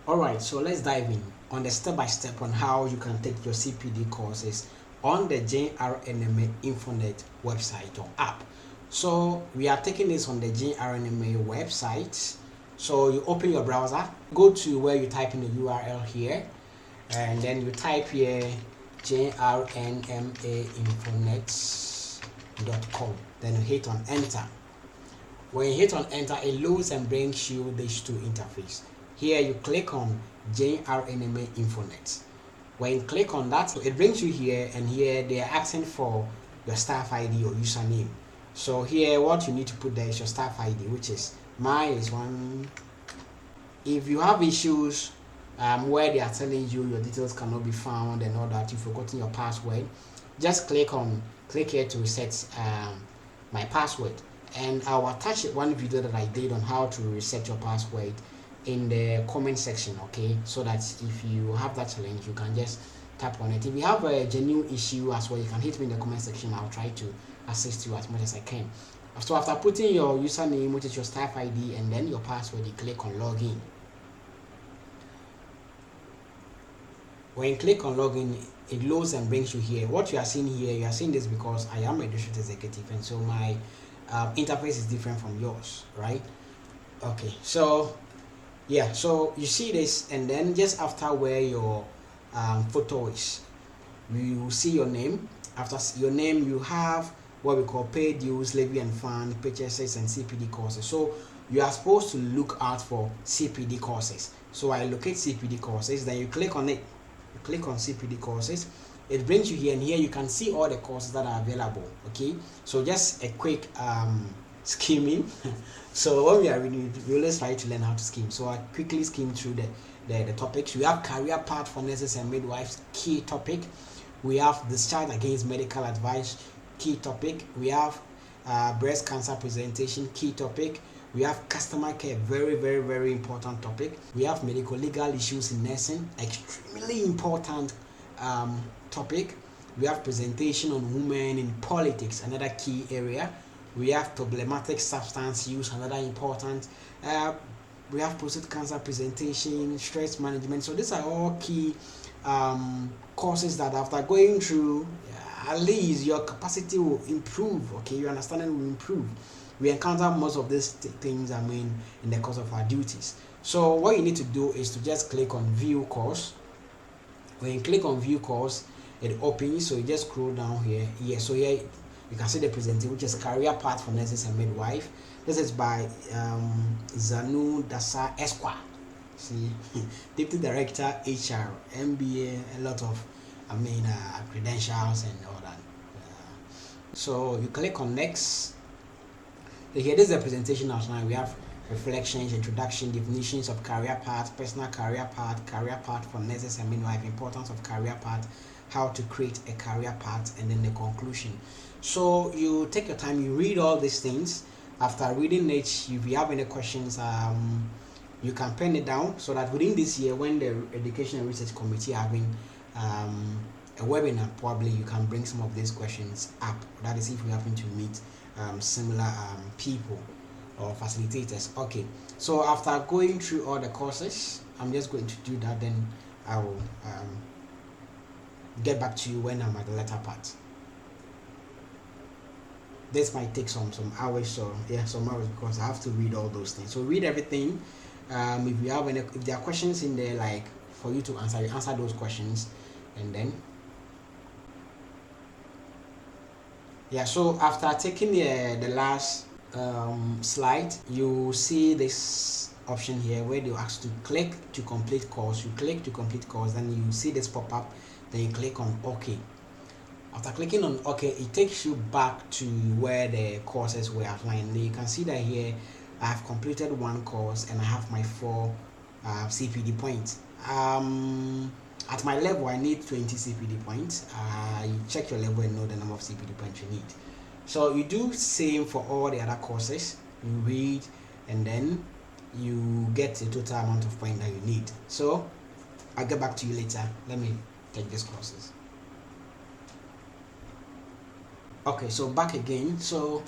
Alright, so let's dive in on the step-by-step on how you can take your CPD courses on the GRNMA Infonet website or app. So we are taking this on the GRNMA website. So you open your browser, go to where you type in the URL here, and then you type here grnmainfonet.com. Then you hit on enter. When you hit on enter, it loads and brings you these two interface. Here you click on GRNMA Infonet. When you click on that, it brings you here, and here they are asking for your staff ID or username. So here what you need to put there is your staff ID, which is mine is one. If you have issues where they are telling you your details cannot be found and all that, you've forgotten your password, just click here to reset my password. And I'll attach one video that I did on how to reset your password in the comment section, okay, so that if you have that challenge you can just tap on it. If you have a genuine issue as well, you can hit me in the comment section. I'll try to assist you as much as I can. So after putting your username, which is your staff ID, and then your password, you click on login. When you click on login, it loads and brings you here. What you are seeing here, you are seeing this because I am a district executive, and so my interface is different from yours, right? Okay, so yeah, so you see this, and then just after where your photo is, you will see your name. After your name, you have what we call paid dues, levy and fund, purchases, and CPD courses. So you are supposed to look out for CPD courses. So I locate CPD courses, then you click on it. You click on CPD courses. It brings you here, and here you can see all the courses that are available. Okay, so just a quick skimming. So when we are reading, we always try to learn how to skim. So I quickly skim through the topics. We have career path for nurses and midwives, key topic. We have discharge against medical advice, key topic. We have breast cancer presentation, key topic. We have customer care, very, very, very important topic. We have medical legal issues in nursing, extremely important topic. We have presentation on women in politics, another key area. We have problematic substance use, another important. We have prostate cancer presentation, stress management. So these are all key courses that after going through, at least your capacity will improve. Okay, your understanding will improve. We encounter most of these things, in the course of our duties. So what you need to do is to just click on view course. When you click on view course, it opens. So you just scroll down here. Yeah, so here you can see the presentation, which is career path for nurses and midwife. This is by Zanu Dasa Esquire. See, Deputy Director HR, MBA, a lot of credentials and all that. So you click on next. Here, this is the presentation outline. We have reflections, introduction, definitions of career path, personal career path for nurses and midwife, importance of career path, how to create a career path, and then the conclusion. So you take your time, you read all these things. After reading it, if you have any questions, you can pen it down, so that within this year, when the Education and Research Committee having a webinar, probably you can bring some of these questions up. That is if we happen to meet similar people or facilitators. Okay, so after going through all the courses, I'm just going to do that, then I will get back to you when I'm at the latter part. This might take some hours, so yeah, some hours, because I have to read all those things. So read everything. If you have if there are questions in there, like for you to answer, you answer those questions, and then yeah. So after taking the last slide, you see this option here where they ask to click to complete course. You click to complete course, then you see this pop up, then you click on OK. After clicking on OK, it takes you back to where the courses were outlined. You can see that here I have completed one course and I have my 4 CPD points. At my level, I need 20 CPD points. You check your level and know the number of CPD points you need. So you do same for all the other courses. You read, and then you get the total amount of points that you need. So I'll get back to you later. Let me take these courses. Okay, so back again. So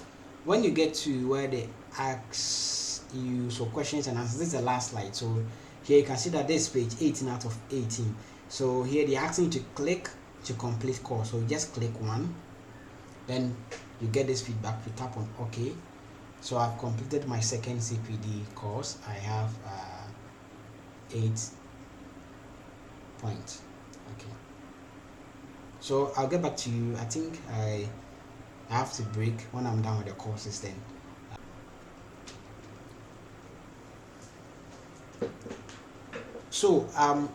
when you get to where they ask you questions and answers, this is the last slide. So Here you can see that this page 18 out of 18. So here they're asking you to click to complete course. So you just click one, then you get this feedback. You tap on OK. So I've completed my second CPD course. I have 8 points. Okay. So I'll get back to you. I think I have to break when I'm done with the courses then. So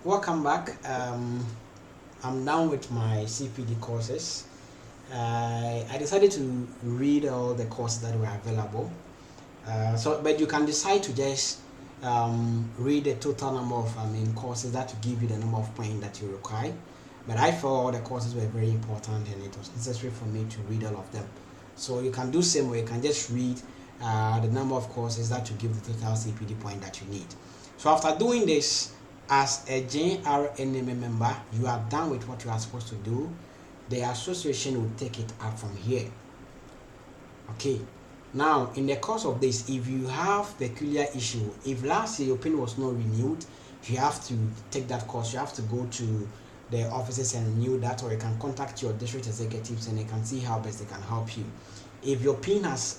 welcome back. I'm done with my CPD courses. I decided to read all the courses that were available. But you can decide to just read the total number of courses that will give you the number of points that you require. But I felt all the courses were very important and it was necessary for me to read all of them. So you can do same way. You can just read the number of courses that will give the total CPD point that you need. So after doing this, as a GRNMA member, you are done with what you are supposed to do. The association will take it up from here. Okay. Now, in the course of this, if you have peculiar issue, if last year your PIN was not renewed, you have to take that course. You have to go to the offices and renew that, or you can contact your district executives and they can see how best they can help you. If your PIN has,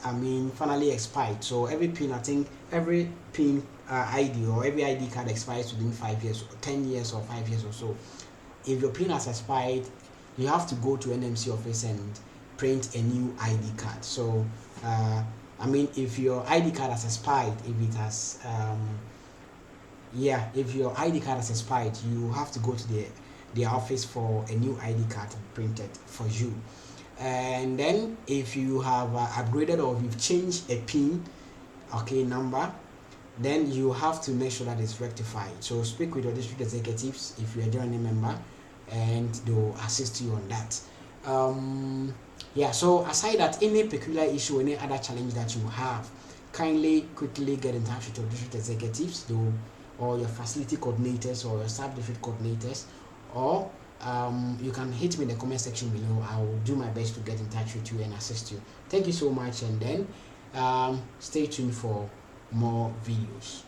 finally expired, so every PIN, I think every PIN ID or every ID card expires within 5 years, or 10 years, or 5 years or so. If your PIN has expired, you have to go to NMC office and print a new ID card. So, if your ID card has expired, if your ID card has expired, you have to go to the office for a new ID card printed for you. And then if you have upgraded or you've changed a PIN, number, then you have to make sure that it's rectified. So speak with your district executives if you're a joining member, and they'll assist you on that. So aside that, any peculiar issue, any other challenge that you have, kindly quickly get in touch with your district executives, or your facility coordinators or your sub-district coordinators, or you can hit me in the comment section below. I will do my best to get in touch with you and assist you. Thank you so much, and then stay tuned for more videos.